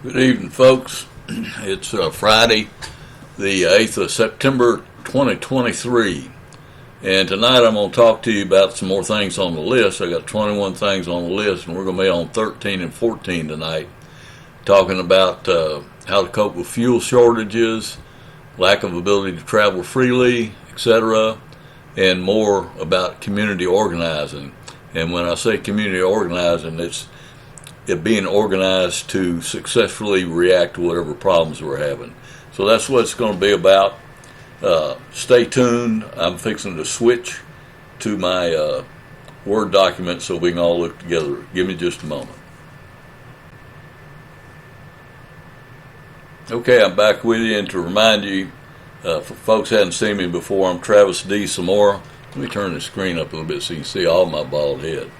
Good evening, folks. It's Friday, the 8th of September, 2023. And tonight I'm going to talk to you about some more things on the list. I got 21 things on the list, and we're going to be on 13 and 14 tonight, talking about how to cope with fuel shortages, lack of ability to travel freely, etc., and more about community organizing. And when I say community organizing, it's it being organized to successfully react to whatever problems we're having. So that's what it's going to be about. Stay tuned. I'm fixing to switch to my Word document so we can all look together. Give me just a moment. Okay, I'm back with you, and to remind you, for folks who hadn't seen me before, I'm Travis D. Samora. Let me turn the screen up a little bit so you can see all my bald head.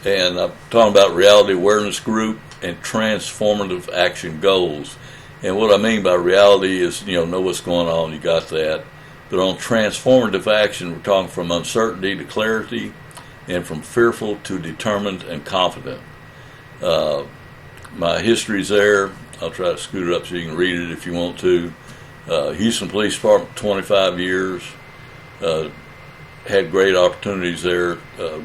And I'm talking about Reality Awareness Group and Transformative Action Goals. And what I mean by reality is, know what's going on, you got that. But on transformative action, we're talking from uncertainty to clarity and from fearful to determined and confident. My history's there. I'll try to scoot it up so you can read it if you want to. Houston Police Department, 25 years. Had great opportunities there,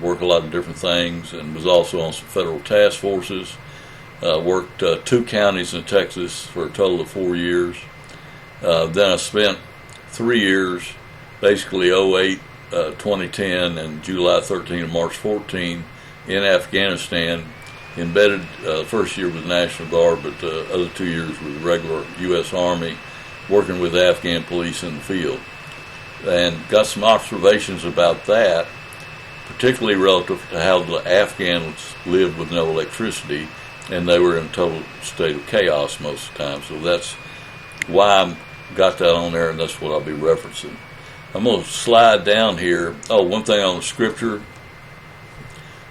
worked a lot of different things, and was also on some federal task forces. Worked 2 counties in Texas for a total of 4 years. Then I spent 3 years, basically 08, 2010, and July 13 and March 14, in Afghanistan, embedded first year with the National Guard, but the other 2 years with the regular U.S. Army, working with Afghan police in the field. And got some observations about that, particularly relative to how the Afghans lived with no electricity, and they were in a total state of chaos most of the time. So that's why I got that on there, and that's what I'll be referencing. I'm going to slide down here. Oh, one thing on the scripture,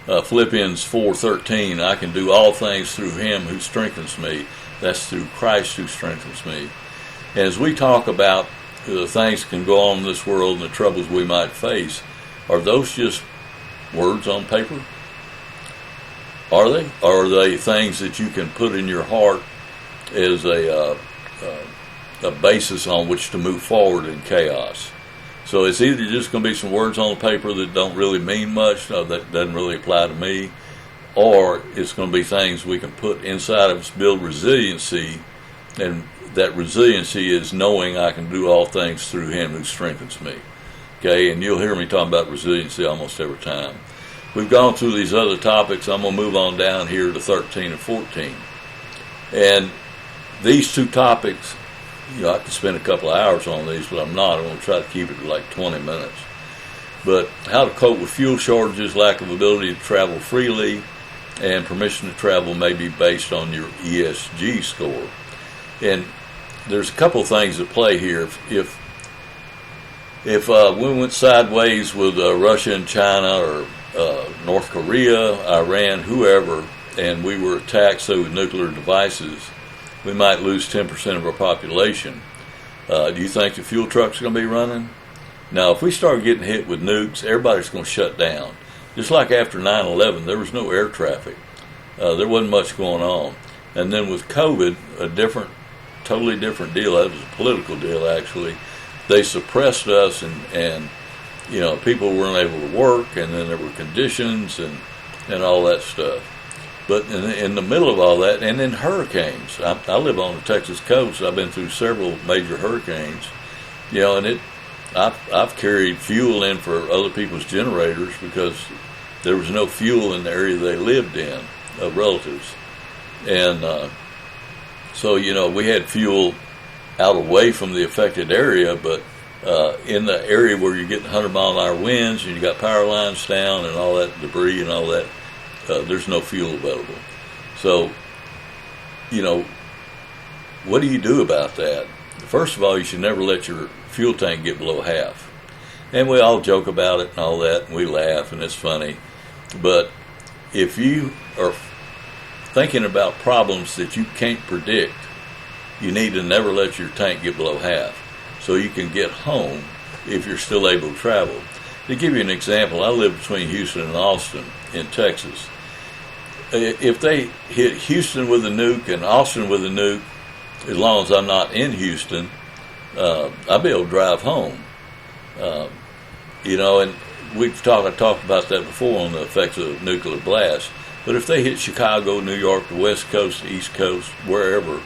Philippians 4:13, I can do all things through him who strengthens me. That's through Christ who strengthens me. And as we talk about the things that can go on in this world and the troubles we might face, are those just words on paper? Are they? Or are they things that you can put in your heart as a basis on which to move forward in chaos? So it's either just going to be some words on the paper that don't really mean much, that doesn't really apply to me, or it's going to be things we can put inside of us, build resiliency, and that resiliency is knowing I can do all things through him who strengthens me. Okay, and you'll hear me talking about resiliency almost every time. We've gone through these other topics. I'm going to move on down here to 13 and 14. And these 2 topics, I could spend a couple of hours on these, but I'm not. I'm going to try to keep it to like 20 minutes. But how to cope with fuel shortages, lack of ability to travel freely, and permission to travel may be based on your ESG score. And there's a couple of things at play here. If we went sideways with Russia and China or North Korea, Iran, whoever, and we were attacked, say, with nuclear devices, we might lose 10% of our population. Do you think the fuel trucks are going to be running? Now, if we start getting hit with nukes, everybody's going to shut down. Just like after 9/11, there was no air traffic. There wasn't much going on. And then with COVID, totally different deal. That was a political deal, actually. They suppressed us, and people weren't able to work, and then there were conditions and all that stuff. But in the middle of all that, and then hurricanes. I live on the Texas coast. I've been through several major hurricanes, and I've carried fuel in for other people's generators because there was no fuel in the area they lived in, of relatives. And so, we had fuel out away from the affected area, but in the area where you're getting 100-mile-an-hour winds and you got power lines down and all that debris and all that, there's no fuel available. So, what do you do about that? First of all, you should never let your fuel tank get below half. And we all joke about it and all that, and we laugh, and it's funny. But if you are thinking about problems that you can't predict, you need to never let your tank get below half so you can get home if you're still able to travel. To give you an example, I live between Houston and Austin in Texas. if they hit Houston with a nuke and Austin with a nuke, as long as I'm not in Houston, I'll be able to drive home. And I talked about that before on the effects of nuclear blast. But if they hit Chicago, New York, the West Coast, the East Coast, wherever,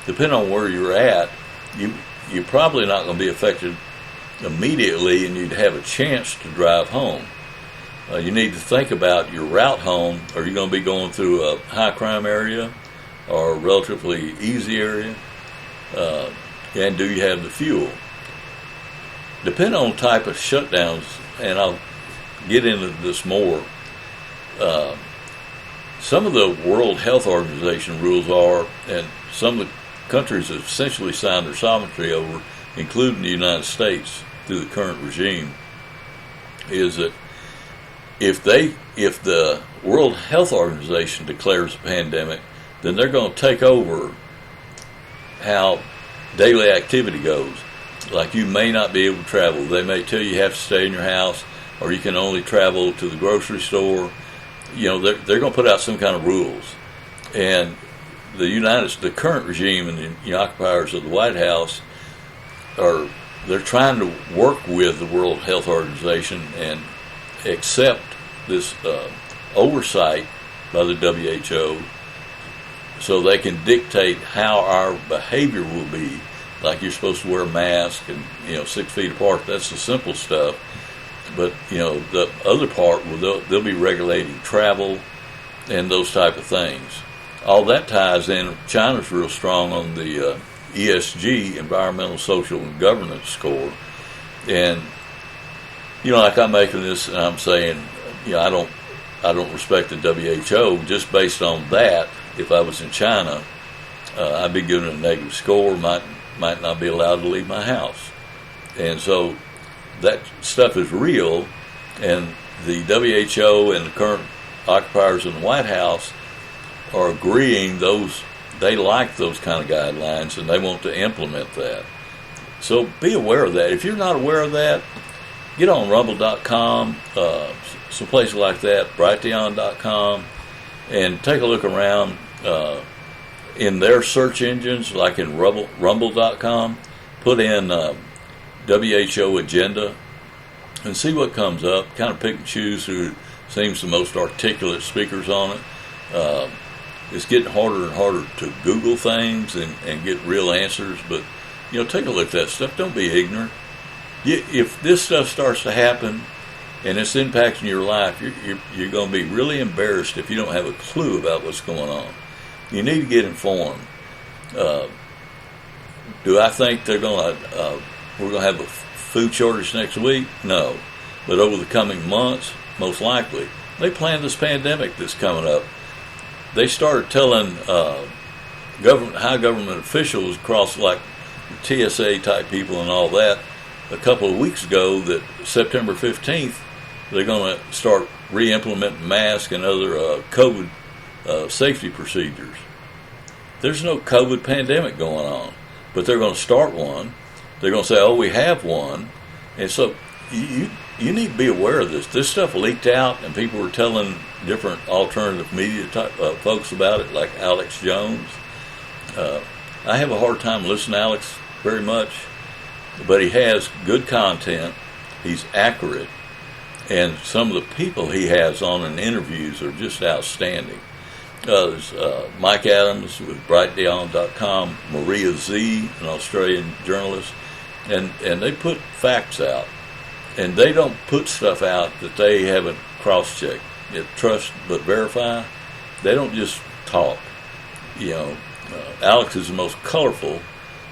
depending on where you're at, you're probably not going to be affected immediately, and you'd have a chance to drive home. You need to think about your route home. Are you going to be going through a high crime area or a relatively easy area? And do you have the fuel? Depending on the type of shutdowns, and I'll get into this more, some of the World Health Organization rules are, and some of the countries have essentially signed their sovereignty over, including the United States through the current regime, is that if the World Health Organization declares a pandemic, then they're going to take over how daily activity goes. Like, you may not be able to travel. They may tell you have to stay in your house, or you can only travel to the grocery store. They're going to put out some kind of rules. And the current regime and the occupiers of the White House they're trying to work with the World Health Organization and accept this oversight by the WHO, so they can dictate how our behavior will be. Like, you're supposed to wear a mask and 6 feet apart. That's the simple stuff. But the other part, they'll be regulating travel and those type of things. All that ties in. China's real strong on the ESG, environmental, social, and governance score. And like I'm making this, and I'm saying, I don't respect the WHO just based on that. If I was in China, I'd be given a negative score. Might not be allowed to leave my house. And so that stuff is real, and the WHO and the current occupiers in the White House are agreeing they like those kind of guidelines, and they want to implement that. So be aware of that. If you're not aware of that, get on rumble.com, some places like that, brighteon.com, and take a look around in their search engines, like in rumble.com. Put in WHO agenda and see what comes up. Kind of pick and choose who seems the most articulate speakers on it. It's getting harder and harder to Google things and get real answers, but take a look at that stuff. Don't be ignorant. If this stuff starts to happen and it's impacting your life, you're going to be really embarrassed if you don't have a clue about what's going on. You need to get informed. Do I think we're going to have a food shortage next week? No. But over the coming months, most likely. They planned this pandemic that's coming up. They started telling high government officials across, like TSA type people and all that, a couple of weeks ago, that September 15th they're going to start re-implementing masks and other COVID safety procedures. There's no COVID pandemic going on, but they're going to start one. They're going to say, we have one. And so you need to be aware of this. This stuff leaked out, and people were telling different alternative media type folks about it, like Alex Jones. I have a hard time listening to Alex very much, but he has good content. He's accurate, and some of the people he has on in interviews are just outstanding. There's Mike Adams with brighteon.com, Maria Z, an Australian journalist, and they put facts out. And they don't put stuff out that they haven't cross-checked. Trust but verify. They don't just talk. Alex is the most colorful,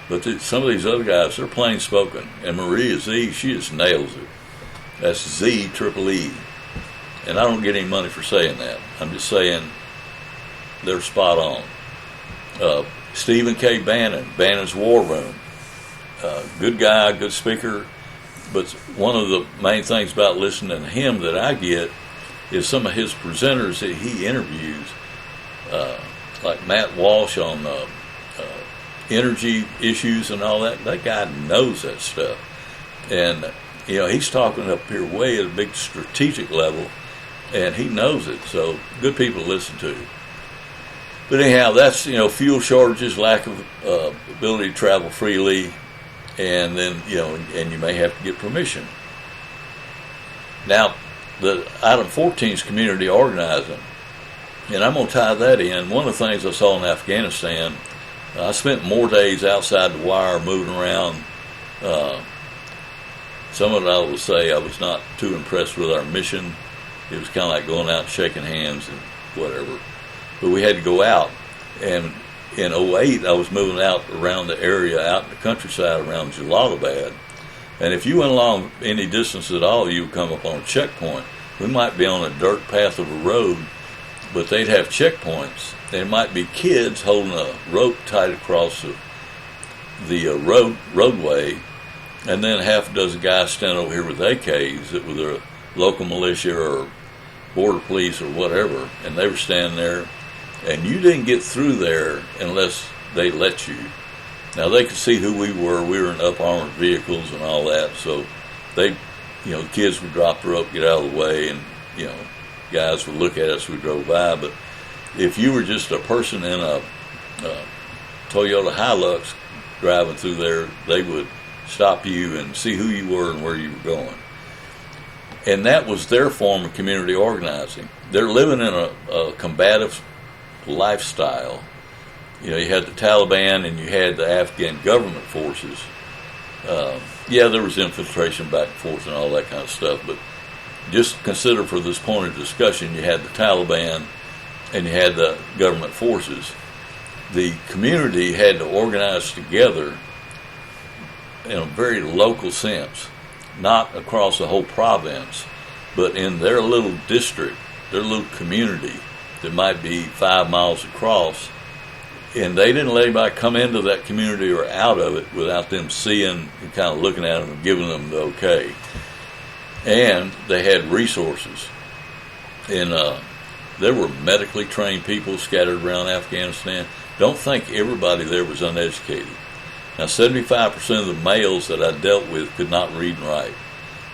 but some of these other guys, they're plain spoken. And Maria Z, she just nails it. That's Z-triple-E. And I don't get any money for saying that. I'm just saying they're spot on. Stephen K. Bannon, Bannon's War Room. Good guy, good speaker. But one of the main things about listening to him that I get is some of his presenters that he interviews, like Matt Walsh on energy issues and all that. That guy knows that stuff. And, he's talking up here way at a big strategic level, and he knows it. So good people to listen to. But anyhow, that's, fuel shortages, lack of ability to travel freely, and then, and you may have to get permission. Now, the item 14 is community organizing. And I'm going to tie that in. One of the things I saw in Afghanistan, I spent more days outside the wire moving around. Some of it I will say I was not too impressed with our mission. It was kind of like going out and shaking hands and whatever. But we had to go out. And in '08, I was moving out around the area, out in the countryside around Jalalabad. And if you went along any distance at all, you would come up on a checkpoint. We might be on a dirt path of a road, but they'd have checkpoints. There might be kids holding a rope tied across the roadway, and then half a dozen guys standing over here with AKs that were the local militia or border police or whatever, and they were standing there, and you didn't get through there unless they let you. Now, they could see who we were. We were in up-armored vehicles and all that, so they, the kids would drop the rope, get out of the way, and, guys would look at us as we drove by. But if you were just a person in a Toyota Hilux driving through there, they would stop you and see who you were and where you were going. And that was their form of community organizing. They're living in a combative lifestyle. You had the Taliban and you had the Afghan government forces. There was infiltration back and forth and all that kind of stuff, but just consider for this point of discussion, you had the Taliban and you had the government forces. The community had to organize together in a very local sense, not across the whole province, but in their little district, their little community that might be 5 miles across. And they didn't let anybody come into that community or out of it without them seeing and kind of looking at them and giving them the okay. And they had resources. And there were medically trained people scattered around Afghanistan. Don't think everybody there was uneducated. Now, 75% of the males that I dealt with could not read and write.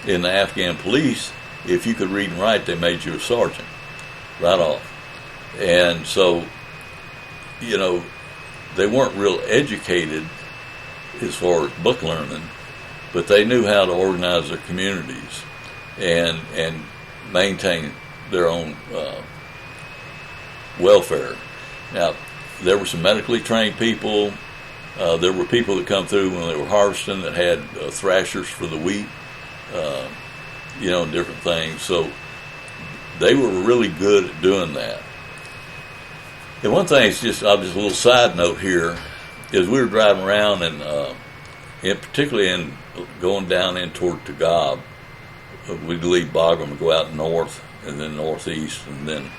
In the Afghan police, if you could read and write, they made you a sergeant right off. And so, they weren't real educated as far as book learning, but they knew how to organize their communities and maintain their own welfare. Now, there were some medically trained people. There were people that come through when they were harvesting that had thrashers for the wheat, and different things. So they were really good at doing that. And one thing is just a little side note here is we were driving around and particularly going down in toward Tagab, we'd leave Bagram and go out north and then northeast and then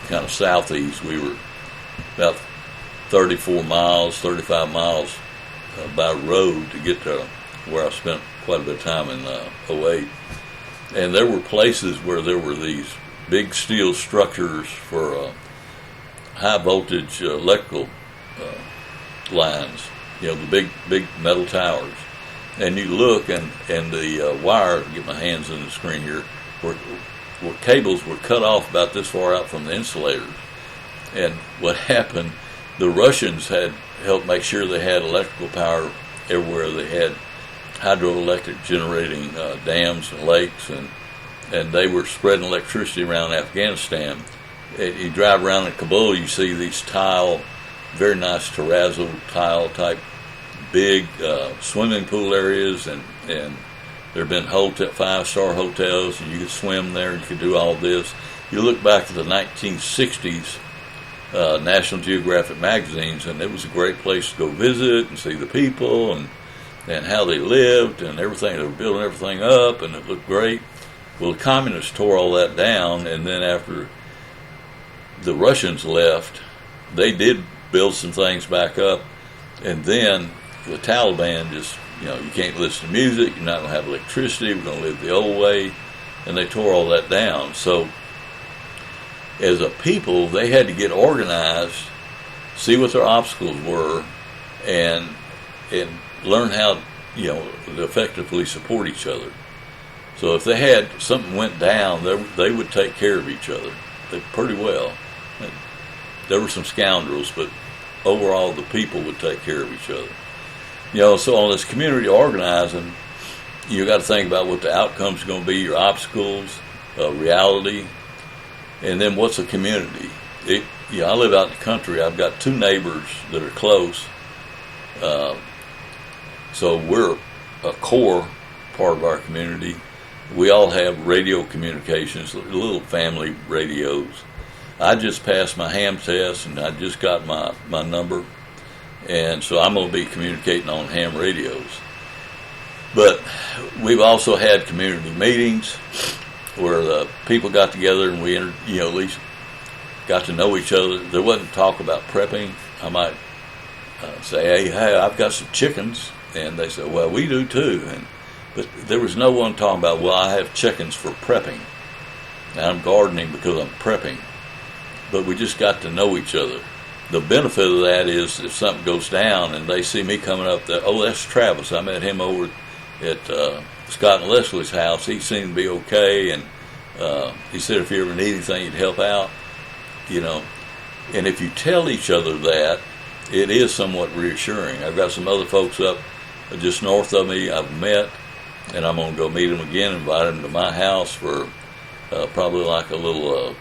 kind of southeast. We were about 35 miles by road to get to where I spent quite a bit of time in '08. And there were places where there were these big steel structures for high voltage electrical lines, the big metal towers. And you look and the wire, get my hands in the screen here, where cables were cut off about this far out from the insulators. And what happened, the Russians had helped make sure they had electrical power everywhere. They had hydroelectric generating dams and lakes, and they were spreading electricity around Afghanistan. You drive around in Kabul, you see these very nice terrazzo tile type big swimming pool areas, and there have been 5-star hotels, and you could swim there, you could do all this. You look back at the 1960s National Geographic magazines, and it was a great place to go visit and see the people and how they lived and everything. They were building everything up, and it looked great. Well, the communists tore all that down, and then after the Russians left, they did build some things back up, and then the Taliban just, you can't listen to music, you're not going to have electricity, we're going to live the old way, and they tore all that down. So as a people, they had to get organized, see what their obstacles were, and learn how, to effectively support each other. So if they had something went down, they would take care of each other pretty well. There were some scoundrels, but overall the people would take care of each other. You know, so on this community organizing, you got to think about what the outcomes are going to be, your obstacles, reality, and then what's a community. I live out in the country. I've got 2 neighbors that are close, so we're a core part of our community. We all have radio communications, little family radios. I just passed my ham test, and I just got my number, and so I'm going to be communicating on ham radios. But we've also had community meetings where the people got together and we, at least got to know each other. There wasn't talk about prepping. I might say, hey, I've got some chickens, and they said, well, we do too. But there was no one talking about, well, I have chickens for prepping, and I'm gardening because I'm prepping. But we just got to know each other. The benefit of that is if something goes down and they see me coming up there, oh, that's Travis. I met him over at Scott and Leslie's house. He seemed to be okay, and he said if you ever need anything, he'd help out, And if you tell each other that, it is somewhat reassuring. I've got some other folks up just north of me I've met, and I'm going to go meet them again, invite them to my house for probably like a little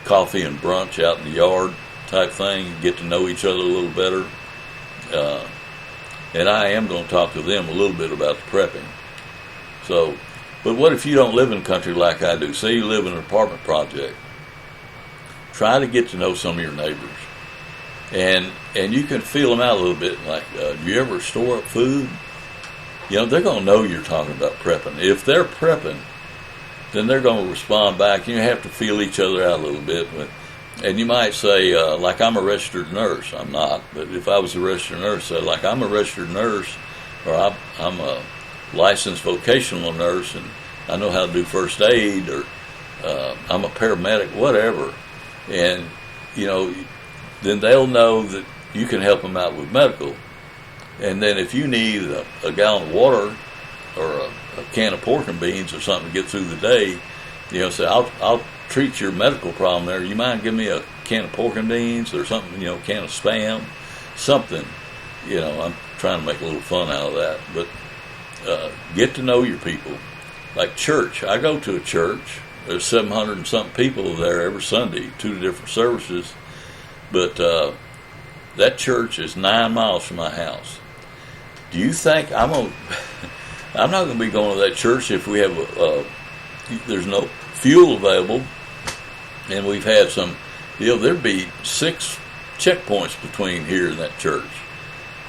coffee and brunch out in the yard type thing, get to know each other a little better. And I am going to talk to them a little bit about the prepping. So, but what if you don't live in the country like I do? Say you live in an apartment project. Try to get to know some of your neighbors. And you can feel them out a little bit, like, do you ever store up food? They're going to know you're talking about prepping. If they're prepping, then they're going to respond back. You have to feel each other out a little bit. And you might say, like, I'm a registered nurse. I'm not, but if I was a registered nurse, say, like, I'm a registered nurse, or I'm a licensed vocational nurse, and I know how to do first aid, or I'm a paramedic, whatever. And, then they'll know that you can help them out with medical. And then if you need a gallon of water or a can of pork and beans or something to get through the day, say, I'll treat your medical problem there. You mind giving me a can of pork and beans or something, a can of Spam, something. I'm trying to make a little fun out of that. But get to know your people. Like church. I go to a church. There's 700 and something people there every Sunday, 2 different services. But that church is 9 miles from my house. Do you think I'm not going to be going to that church if we have there's no fuel available, and we've had some, there'd be 6 checkpoints between here and that church,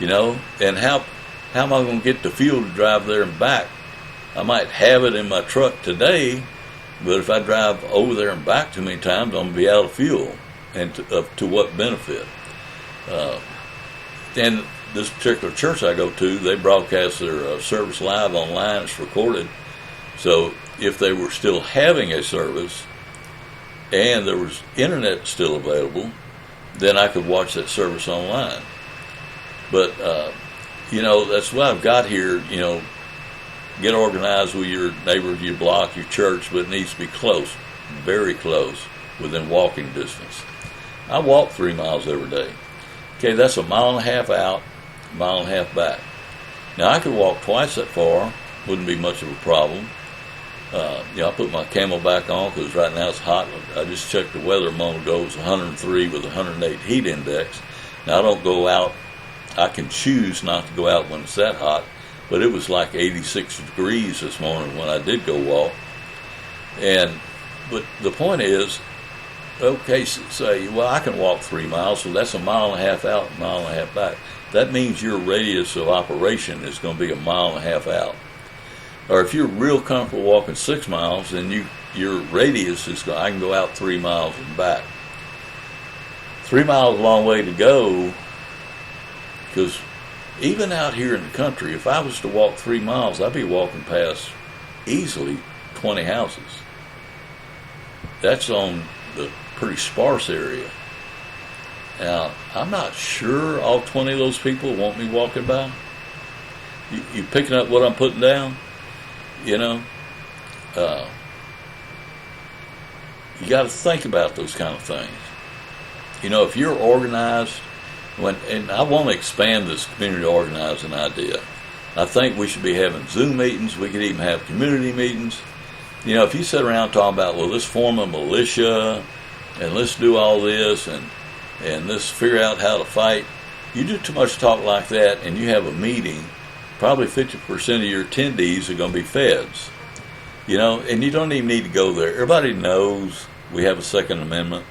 and how am I going to get the fuel to drive there and back? I might have it in my truck today, but if I drive over there and back too many times, I'm going to be out of fuel, and to what benefit? And this particular church I go to, they broadcast their service live online. It's recorded. So if they were still having a service and there was internet still available, then I could watch that service online. But, that's what I've got here. Get organized with your neighbors, your block, your church, but it needs to be close, very close, within walking distance. I walk 3 miles every day. Okay, that's 1.5 miles out, 1.5 miles back. Now, I could walk twice that far, wouldn't be much of a problem. I put my Camelback on because right now it's hot. I just checked the weather a moment ago. It was 103 with 108 heat index. Now, I don't go out. I can choose not to go out when it's that hot, but it was like 86 degrees this morning when I did go walk. But the point is, okay, say, well, I can walk 3 miles, so that's 1.5 miles out, 1.5 miles back. That means your radius of operation is going to be 1.5 miles out. Or if you're real comfortable walking 6 miles, then your radius is I can go out 3 miles and back. 3 miles is a long way to go, because even out here in the country, if I was to walk 3 miles, I'd be walking past easily 20 houses. That's on the pretty sparse area. Now, I'm not sure all 20 of those people want me walking by. You picking up what I'm putting down? You got to think about those kind of things. if you're organized, and I want to expand this community organizing idea. I think we should be having Zoom meetings. We could even have community meetings. If you sit around talking about, well, let's form a militia and let's do all this and let's figure out how to fight, you do too much talk like that and you have a meeting, probably 50% of your attendees are going to be feds. And you don't even need to go there. Everybody knows we have a Second Amendment,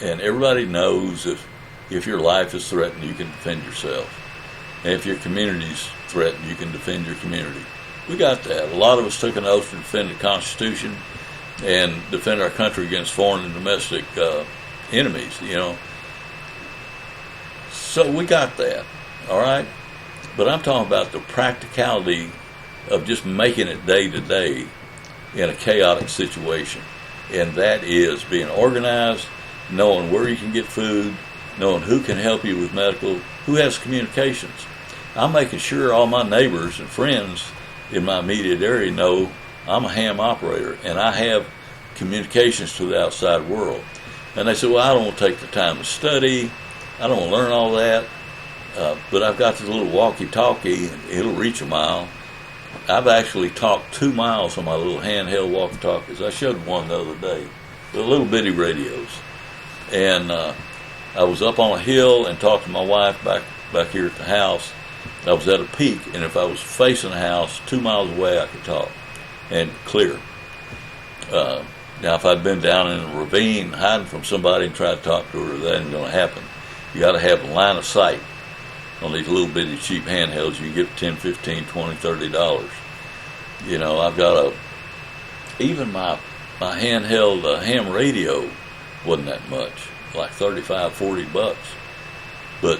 and everybody knows if your life is threatened, you can defend yourself. And if your community's threatened, you can defend your community. We got that. A lot of us took an oath to defend the Constitution and defend our country against foreign and domestic enemies, So we got that, all right? But I'm talking about the practicality of just making it day to day in a chaotic situation. And that is being organized, knowing where you can get food, knowing who can help you with medical, who has communications. I'm making sure all my neighbors and friends in my immediate area know I'm a ham operator and I have communications to the outside world. And they say, well, I don't want to take the time to study. I don't want to learn all that. But I've got this little walkie-talkie. It'll reach a mile. I've actually talked 2 miles on my little handheld walkie-talkies. I showed one the other day. The little bitty radios. And I was up on a hill and talked to my wife back here at the house. I was at a peak, and if I was facing a house 2 miles away, I could talk and clear. Now, if I'd been down in a ravine hiding from somebody and tried to talk to her, that ain't going to happen. You got to have a line of sight on these little bitty cheap handhelds. You can get $10, $15, $20, $30. I've got even my handheld ham radio wasn't that much, like $35, $40. But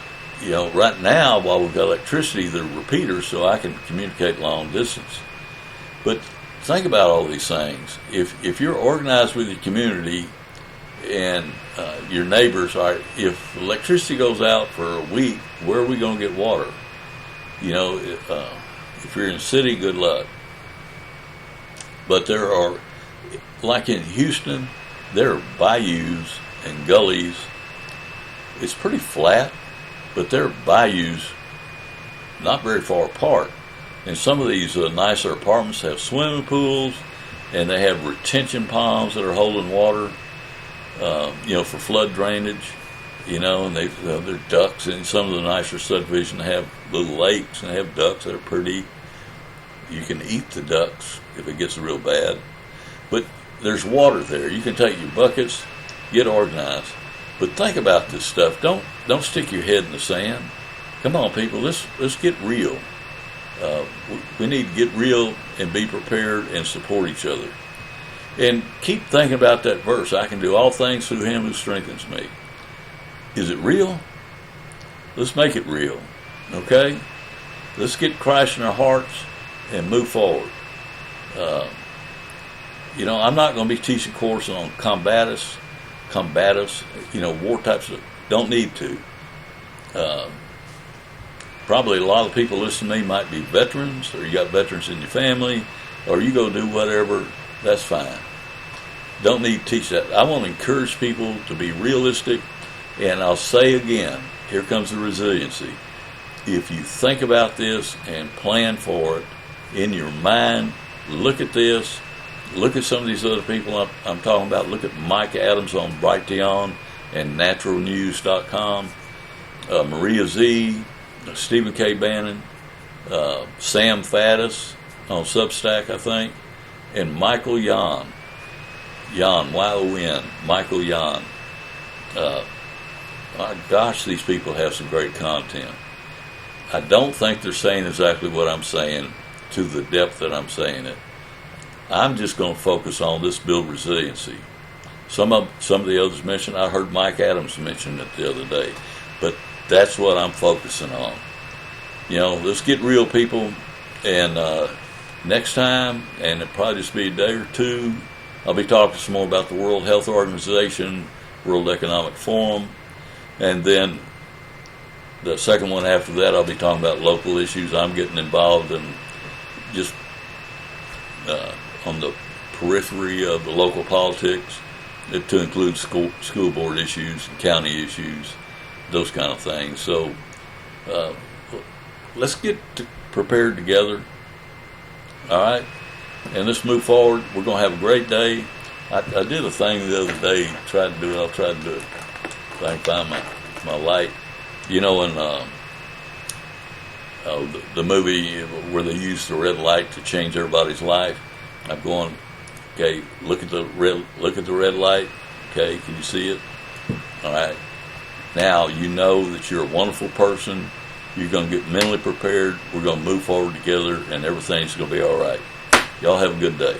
right now, while we've got electricity, they're repeaters, so I can communicate long distance. But think about all these things. If you're organized with your community and your neighbors are, if electricity goes out for a week, where are we going to get water? If you're in the city, good luck. But there are, like in Houston, there are bayous and gullies. It's pretty flat, but there are bayous not very far apart. And some of these nicer apartments have swimming pools, and they have retention ponds that are holding water, for flood drainage, and they're ducks. And some of the nicer subdivisions have little lakes and have ducks that are pretty. You can eat the ducks if it gets real bad. But there's water there. You can take your buckets, get organized. But think about this stuff. Don't stick your head in the sand. Come on, people. Let's get real. We need to get real and be prepared and support each other. And keep thinking about that verse. I can do all things through him who strengthens me. Is it real? Let's make it real. Okay? Let's get Christ in our hearts and move forward. I'm not going to be teaching courses on combatives, war types of, don't need to. Probably a lot of people listening to me might be veterans, or you got veterans in your family, or you go do whatever, that's fine. Don't need to teach that. I want to encourage people to be realistic, and I'll say again, here comes the resiliency. If you think about this and plan for it in your mind, look at this, look at some of these other people I'm talking about. Look at Mike Adams on Brighteon and naturalnews.com, Maria Z., Stephen K. Bannon, Sam Faddis on Substack, I think, and Michael Yon, Y-O-N, Michael Yon. My gosh, these people have some great content. I don't think they're saying exactly what I'm saying to the depth that I'm saying it. I'm just going to focus on this build resiliency. Some of the others mentioned, I heard Mike Adams mention it the other day, but that's what I'm focusing on. Let's get real, people. And next time, and it'll probably just be a day or two, I'll be talking some more about the World Health Organization, World Economic Forum, and then the second one after that, I'll be talking about local issues. I'm getting involved in just on the periphery of the local politics, to include school board issues, county issues, those kind of things. So let's get prepared together. All right, and let's move forward. We're going to have a great day. I did a thing the other day. Tried to do it. I'll try to do it if I can find my light. You know, in the movie where they used the red light to change everybody's life. I'm going, okay, look at the red light. Okay, can you see it? All right. Now you know that you're a wonderful person. You're going to get mentally prepared. We're going to move forward together, and everything's going to be all right. Y'all have a good day.